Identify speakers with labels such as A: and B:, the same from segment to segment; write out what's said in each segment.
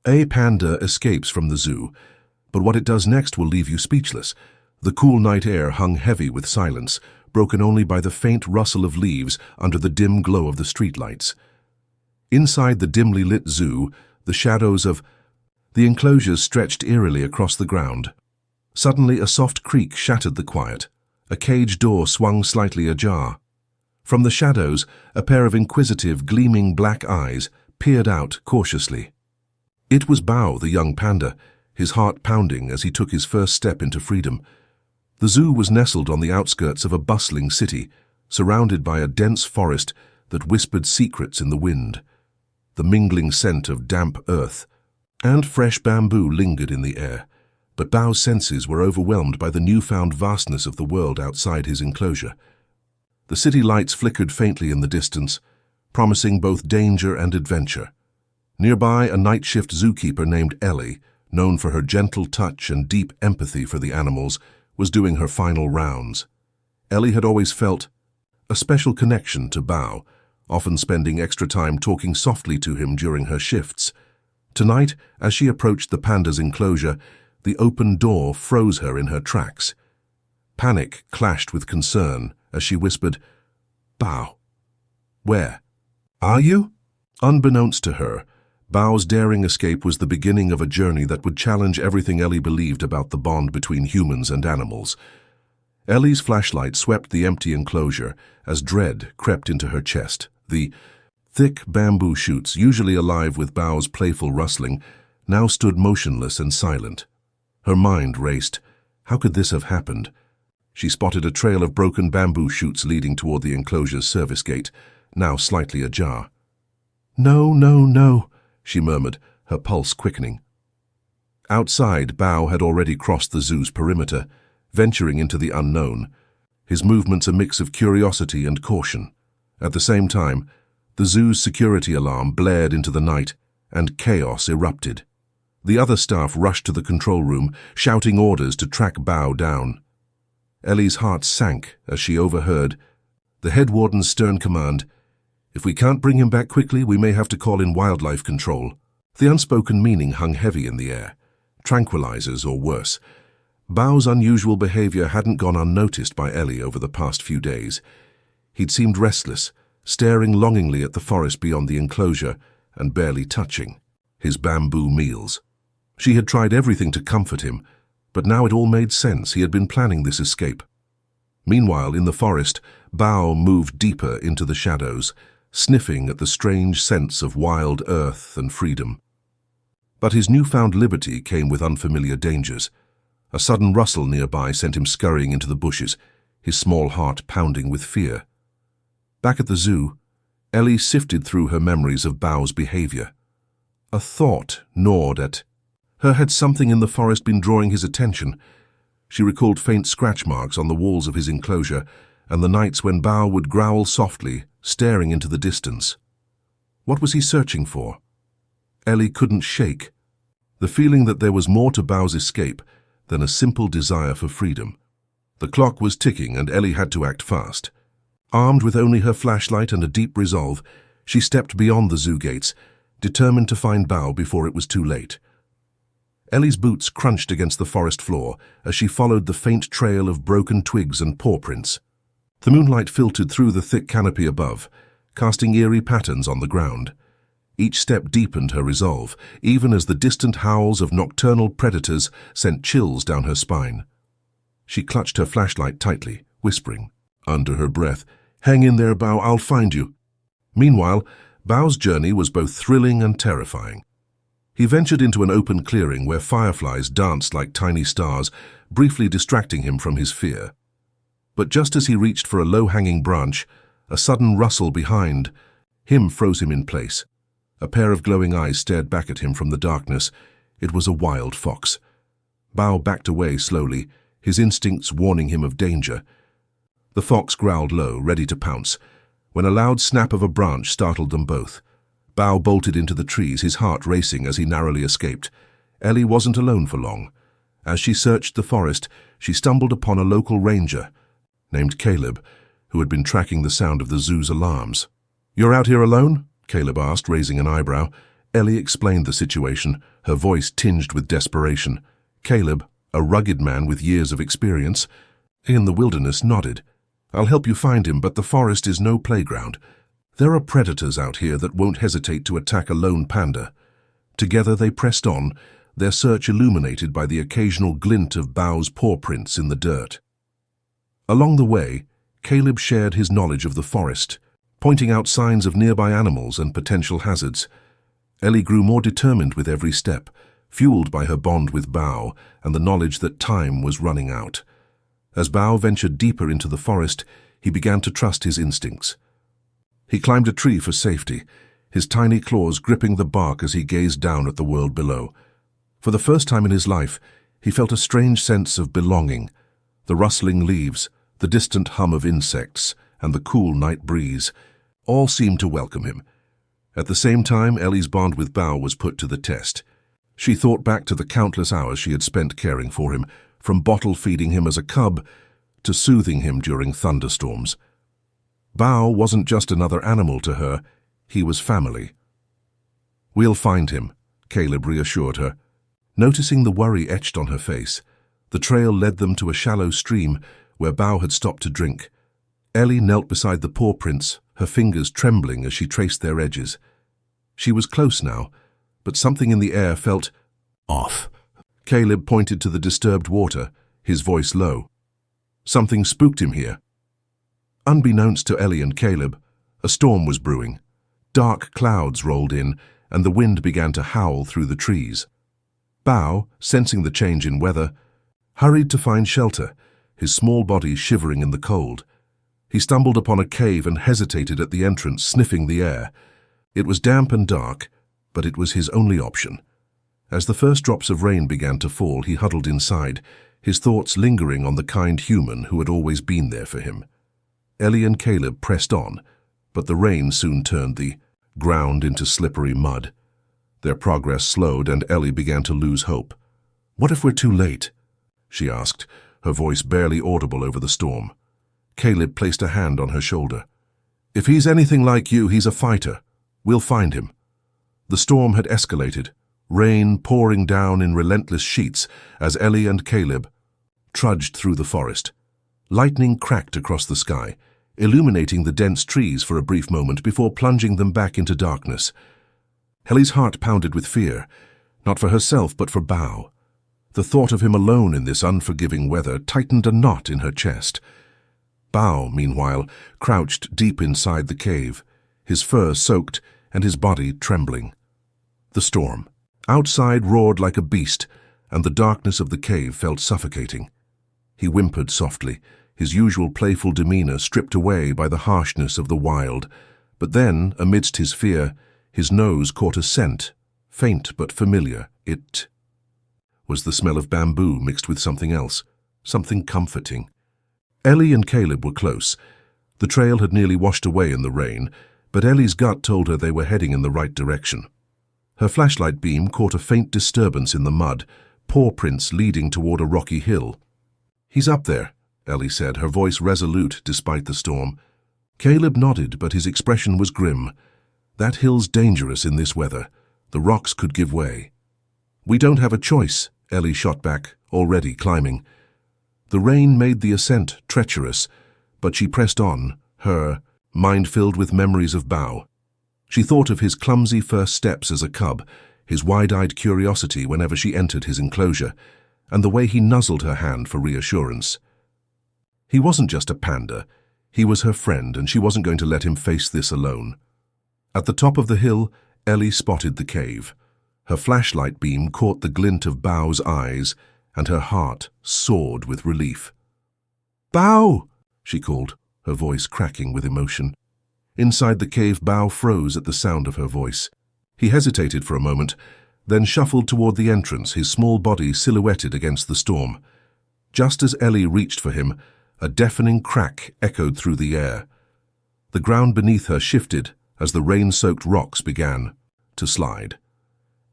A: A panda escapes from the zoo, but what it does next will leave you speechless. The cool night air hung heavy with silence, broken only by the faint rustle of leaves under the dim glow of the streetlights. Inside the dimly lit zoo, the shadows of the enclosures stretched eerily across the ground. Suddenly a soft creak shattered the quiet. A cage door swung slightly ajar. From the shadows, a pair of inquisitive, gleaming black eyes peered out cautiously. It was Bao, the young panda, his heart pounding as he took his first step into freedom. The zoo was nestled on the outskirts of a bustling city, surrounded by a dense forest that whispered secrets in the wind. The mingling scent of damp earth and fresh bamboo lingered in the air, but Bao's senses were overwhelmed by the newfound vastness of the world outside his enclosure. The city lights flickered faintly in the distance, promising both danger and adventure. Nearby, a night shift zookeeper named Ellie, known for her gentle touch and deep empathy for the animals, was doing her final rounds. Ellie had always felt a special connection to Bao, often spending extra time talking softly to him during her shifts. Tonight, as she approached the panda's enclosure, the open door froze her in her tracks. Panic clashed with concern as she whispered, "Bao, where are you?" Unbeknownst to her, Bao's daring escape was the beginning of a journey that would challenge everything Ellie believed about the bond between humans and animals. Ellie's flashlight swept the empty enclosure as dread crept into her chest. The thick bamboo shoots, usually alive with Bao's playful rustling, now stood motionless and silent. Her mind raced. How could this have happened? She spotted a trail of broken bamboo shoots leading toward the enclosure's service gate, now slightly ajar. "No, no, no," she murmured, her pulse quickening. Outside, Bao had already crossed the zoo's perimeter, venturing into the unknown, his movements a mix of curiosity and caution. At the same time, the zoo's security alarm blared into the night, and chaos erupted. The other staff rushed to the control room, shouting orders to track Bao down. Ellie's heart sank as she overheard the head warden's stern command, "If we can't bring him back quickly, we may have to call in wildlife control." The unspoken meaning hung heavy in the air. Tranquilizers or worse. Bao's unusual behavior hadn't gone unnoticed by Ellie over the past few days. He'd seemed restless, staring longingly at the forest beyond the enclosure and barely touching his bamboo meals. She had tried everything to comfort him, but now it all made sense. He had been planning this escape. Meanwhile, in the forest, Bao moved deeper into the shadows, sniffing at the strange sense of wild earth and freedom. But his newfound liberty came with unfamiliar dangers. A sudden rustle nearby sent him scurrying into the bushes, his small heart pounding with fear. Back at the zoo, Ellie sifted through her memories of Bao's behavior. A thought gnawed at her. Had something in the forest been drawing his attention? She recalled faint scratch marks on the walls of his enclosure and the nights when Bao would growl softly, staring into the distance. What was he searching for? Ellie couldn't shake the feeling that there was more to Bao's escape than a simple desire for freedom. The clock was ticking and Ellie had to act fast. Armed with only her flashlight and a deep resolve, she stepped beyond the zoo gates, determined to find Bao before it was too late. Ellie's boots crunched against the forest floor as she followed the faint trail of broken twigs and paw prints. The moonlight filtered through the thick canopy above, casting eerie patterns on the ground. Each step deepened her resolve, even as the distant howls of nocturnal predators sent chills down her spine. She clutched her flashlight tightly, whispering, under her breath, "Hang in there, Bao, I'll find you." Meanwhile, Bao's journey was both thrilling and terrifying. He ventured into an open clearing where fireflies danced like tiny stars, briefly distracting him from his fear. But just as he reached for a low-hanging branch, a sudden rustle behind him froze him in place. A pair of glowing eyes stared back at him from the darkness. It was a wild fox. Bao backed away slowly, his instincts warning him of danger. The fox growled low, ready to pounce, when a loud snap of a branch startled them both. Bao bolted into the trees, his heart racing as he narrowly escaped. Ellie wasn't alone for long. As she searched the forest, she stumbled upon a local ranger named Caleb, who had been tracking the sound of the zoo's alarms. "You're out here alone?" Caleb asked, raising an eyebrow. Ellie explained the situation, her voice tinged with desperation. Caleb, a rugged man with years of experience in the wilderness, nodded. "I'll help you find him, but the forest is no playground. There are predators out here that won't hesitate to attack a lone panda." Together they pressed on, their search illuminated by the occasional glint of Bao's paw prints in the dirt. Along the way, Caleb shared his knowledge of the forest, pointing out signs of nearby animals and potential hazards. Ellie grew more determined with every step, fueled by her bond with Bao and the knowledge that time was running out. As Bao ventured deeper into the forest, he began to trust his instincts. He climbed a tree for safety, his tiny claws gripping the bark as he gazed down at the world below. For the first time in his life, he felt a strange sense of belonging. The rustling leaves, the distant hum of insects, and the cool night breeze all seemed to welcome him. At the same time, Ellie's bond with Bao was put to the test. She thought back to the countless hours she had spent caring for him, from bottle-feeding him as a cub to soothing him during thunderstorms. Bao wasn't just another animal to her, he was family. "We'll find him," Caleb reassured her. Noticing the worry etched on her face, the trail led them to a shallow stream where Bao had stopped to drink. Ellie knelt beside the paw prints, her fingers trembling as she traced their edges. She was close now, but something in the air felt off. Caleb pointed to the disturbed water, his voice low. Something spooked him here. Unbeknownst to Ellie and Caleb, a storm was brewing. Dark clouds rolled in, and the wind began to howl through the trees. Bao, sensing the change in weather, hurried to find shelter, his small body shivering in the cold. He stumbled upon a cave and hesitated at the entrance, sniffing the air. It was damp and dark, but it was his only option. As the first drops of rain began to fall, he huddled inside, his thoughts lingering on the kind human who had always been there for him. Ellie and Caleb pressed on, but the rain soon turned the ground into slippery mud. Their progress slowed, and Ellie began to lose hope. "What if we're too late?" she asked, her voice barely audible over the storm. Caleb placed a hand on her shoulder. "If he's anything like you, he's a fighter. We'll find him." The storm had escalated, rain pouring down in relentless sheets as Ellie and Caleb trudged through the forest. Lightning cracked across the sky, illuminating the dense trees for a brief moment before plunging them back into darkness. Ellie's heart pounded with fear, not for herself but for Bao. The thought of him alone in this unforgiving weather tightened a knot in her chest. Bao, meanwhile, crouched deep inside the cave, his fur soaked and his body trembling. The storm outside roared like a beast, and the darkness of the cave felt suffocating. He whimpered softly, his usual playful demeanor stripped away by the harshness of the wild. But then, amidst his fear, his nose caught a scent, faint but familiar. It was the smell of bamboo mixed with something else, something comforting. Ellie and Caleb were close. The trail had nearly washed away in the rain, but Ellie's gut told her they were heading in the right direction. Her flashlight beam caught a faint disturbance in the mud, paw prints leading toward a rocky hill. "He's up there," Ellie said, her voice resolute despite the storm. Caleb nodded, but his expression was grim. "That hill's dangerous in this weather. The rocks could give way." "We don't have a choice," Ellie shot back, already climbing. The rain made the ascent treacherous, but she pressed on, her mind filled with memories of Bao. She thought of his clumsy first steps as a cub, his wide-eyed curiosity whenever she entered his enclosure, and the way he nuzzled her hand for reassurance. He wasn't just a panda. He was her friend, and she wasn't going to let him face this alone. At the top of the hill, Ellie spotted the cave. Her flashlight beam caught the glint of Bao's eyes, and her heart soared with relief. "Bao!" she called, her voice cracking with emotion. Inside the cave, Bao froze at the sound of her voice. He hesitated for a moment, then shuffled toward the entrance, his small body silhouetted against the storm. Just as Ellie reached for him, a deafening crack echoed through the air. The ground beneath her shifted as the rain-soaked rocks began to slide.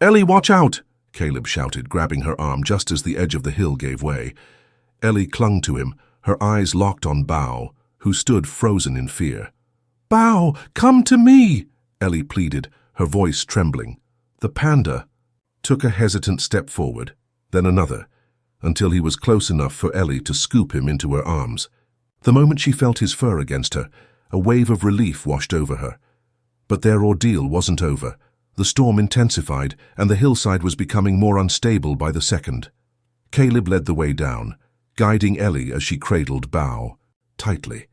A: "Ellie, watch out!" Caleb shouted, grabbing her arm just as the edge of the hill gave way. Ellie clung to him, her eyes locked on Bao, who stood frozen in fear. "Bao, come to me!" Ellie pleaded, her voice trembling. The panda took a hesitant step forward, then another, until he was close enough for Ellie to scoop him into her arms. The moment she felt his fur against her, a wave of relief washed over her. But their ordeal wasn't over. The storm intensified, and the hillside was becoming more unstable by the second. Caleb led the way down, guiding Ellie as she cradled Bao tightly.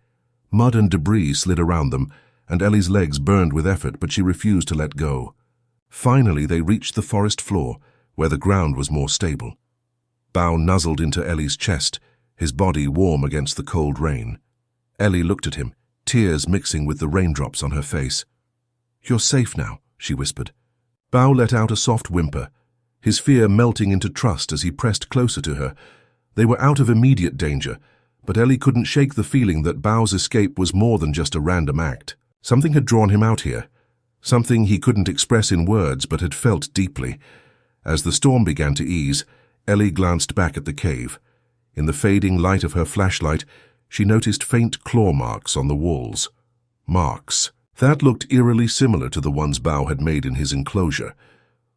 A: Mud and debris slid around them, and Ellie's legs burned with effort, but she refused to let go. Finally, they reached the forest floor, where the ground was more stable. Bao nuzzled into Ellie's chest, his body warm against the cold rain. Ellie looked at him, tears mixing with the raindrops on her face. "You're safe now," she whispered. Bao let out a soft whimper, his fear melting into trust as he pressed closer to her. They were out of immediate danger, but Ellie couldn't shake the feeling that Bao's escape was more than just a random act. Something had drawn him out here, something he couldn't express in words but had felt deeply. As the storm began to ease, Ellie glanced back at the cave. In the fading light of her flashlight, she noticed faint claw marks on the walls. Marks that looked eerily similar to the ones Bao had made in his enclosure.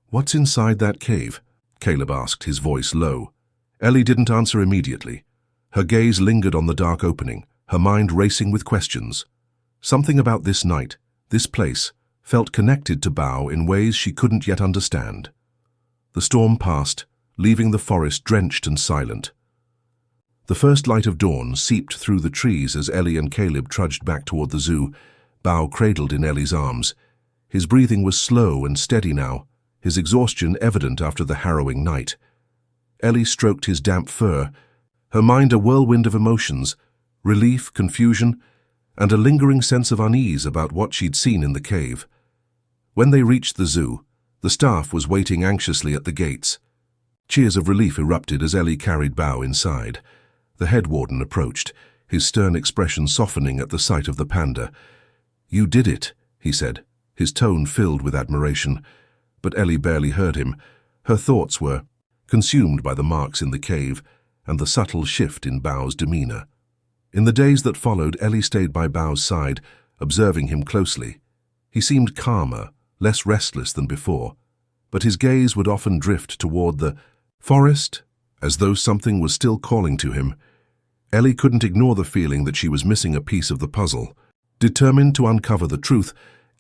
A: "What's inside that cave?" Caleb asked, his voice low. Ellie didn't answer immediately. Her gaze lingered on the dark opening, her mind racing with questions. Something about this night, this place, felt connected to Bao in ways she couldn't yet understand. The storm passed, leaving the forest drenched and silent. The first light of dawn seeped through the trees as Ellie and Caleb trudged back toward the zoo, Bao cradled in Ellie's arms. His breathing was slow and steady now, his exhaustion evident after the harrowing night. Ellie stroked his damp fur, her mind a whirlwind of emotions, relief, confusion, and a lingering sense of unease about what she'd seen in the cave. When they reached the zoo, the staff was waiting anxiously at the gates. Cheers of relief erupted as Ellie carried Bao inside. The head warden approached, his stern expression softening at the sight of the panda. "You did it," he said, his tone filled with admiration. But Ellie barely heard him. Her thoughts were consumed by the marks in the cave and the subtle shift in Bao's demeanor. In the days that followed, Ellie stayed by Bao's side, observing him closely. He seemed calmer, less restless than before, but his gaze would often drift toward the forest, as though something was still calling to him. Ellie couldn't ignore the feeling that she was missing a piece of the puzzle. Determined to uncover the truth,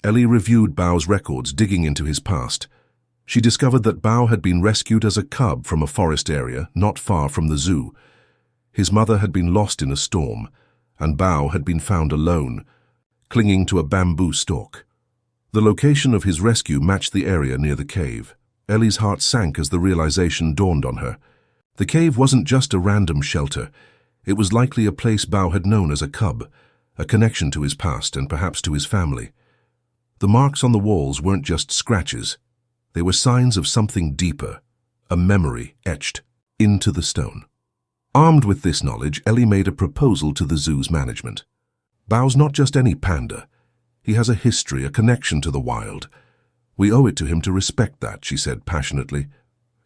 A: Ellie reviewed Bao's records, digging into his past. She discovered that Bao had been rescued as a cub from a forest area not far from the zoo. His mother had been lost in a storm, and Bao had been found alone, clinging to a bamboo stalk. The location of his rescue matched the area near the cave. Ellie's heart sank as the realization dawned on her. The cave wasn't just a random shelter. It was likely a place Bao had known as a cub, a connection to his past and perhaps to his family. The marks on the walls weren't just scratches. They were signs of something deeper, a memory etched into the stone. Armed with this knowledge, Ellie made a proposal to the zoo's management. Bao's not just any panda. He has a history, a connection to the wild. We owe it to him to respect that, she said passionately.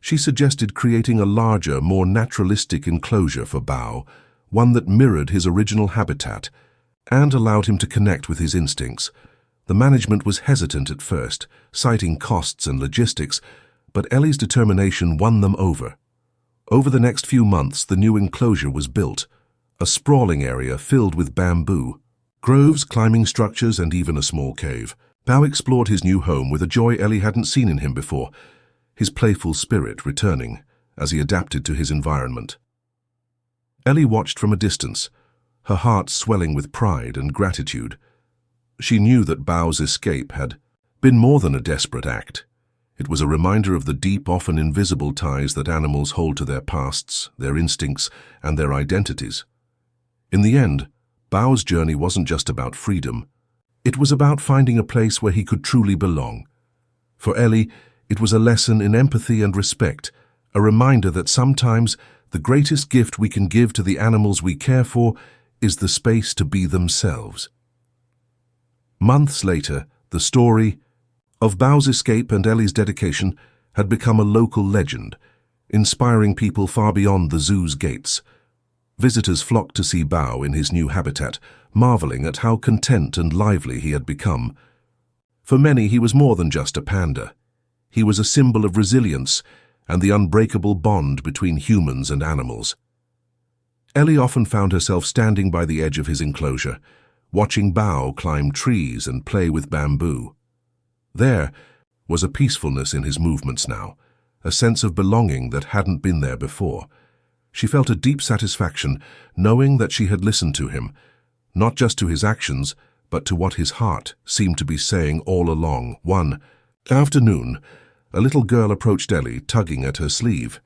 A: She suggested creating a larger, more naturalistic enclosure for Bao, one that mirrored his original habitat and allowed him to connect with his instincts. The management was hesitant at first, citing costs and logistics, but Ellie's determination won them over. Over the next few months, the new enclosure was built, a sprawling area filled with bamboo, groves, climbing structures, and even a small cave. Bao explored his new home with a joy Ellie hadn't seen in him before, his playful spirit returning as he adapted to his environment. Ellie watched from a distance, her heart swelling with pride and gratitude. She knew that Bao's escape had been more than a desperate act. It was a reminder of the deep, often invisible ties that animals hold to their pasts, their instincts, and their identities. In the end, Bao's journey wasn't just about freedom. It was about finding a place where he could truly belong. For Ellie, it was a lesson in empathy and respect, a reminder that sometimes the greatest gift we can give to the animals we care for is the space to be themselves. Months later, the story of Bao's escape and Ellie's dedication had become a local legend, inspiring people far beyond the zoo's gates. Visitors flocked to see Bao in his new habitat, marveling at how content and lively he had become. For many, he was more than just a panda. He was a symbol of resilience and the unbreakable bond between humans and animals. Ellie often found herself standing by the edge of his enclosure, watching Bao climb trees and play with bamboo. There was a peacefulness in his movements now, a sense of belonging that hadn't been there before. She felt a deep satisfaction knowing that she had listened to him, not just to his actions, but to what his heart seemed to be saying all along. One afternoon, a little girl approached Ellie, tugging at her sleeve.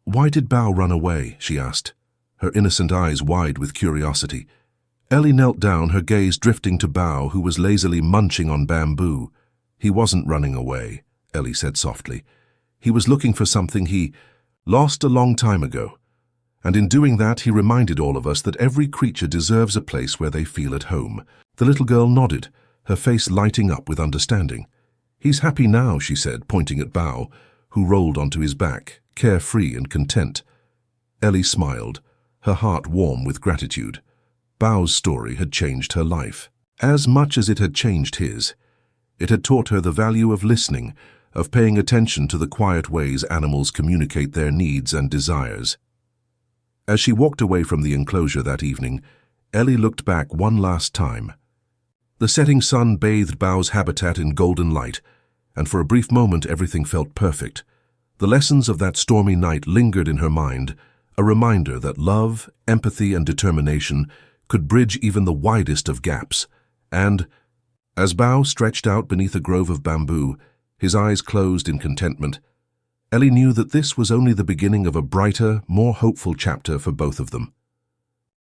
A: "Why did Bao run away?" she asked, her innocent eyes wide with curiosity. Ellie knelt down, her gaze drifting to Bao, who was lazily munching on bamboo. "He wasn't running away," Ellie said softly. "He was looking for something he lost a long time ago. And in doing that, he reminded all of us that every creature deserves a place where they feel at home." The little girl nodded, her face lighting up with understanding. "He's happy now," she said, pointing at Bao, who rolled onto his back, carefree and content. Ellie smiled, her heart warm with gratitude. Bao's story had changed her life. As much as it had changed his, it had taught her the value of listening, of paying attention to the quiet ways animals communicate their needs and desires. As she walked away from the enclosure that evening, Ellie looked back one last time. The setting sun bathed Bao's habitat in golden light, and for a brief moment everything felt perfect. The lessons of that stormy night lingered in her mind, a reminder that love, empathy, and determination could bridge even the widest of gaps. And, as Bao stretched out beneath a grove of bamboo, his eyes closed in contentment, Ellie knew that this was only the beginning of a brighter, more hopeful chapter for both of them.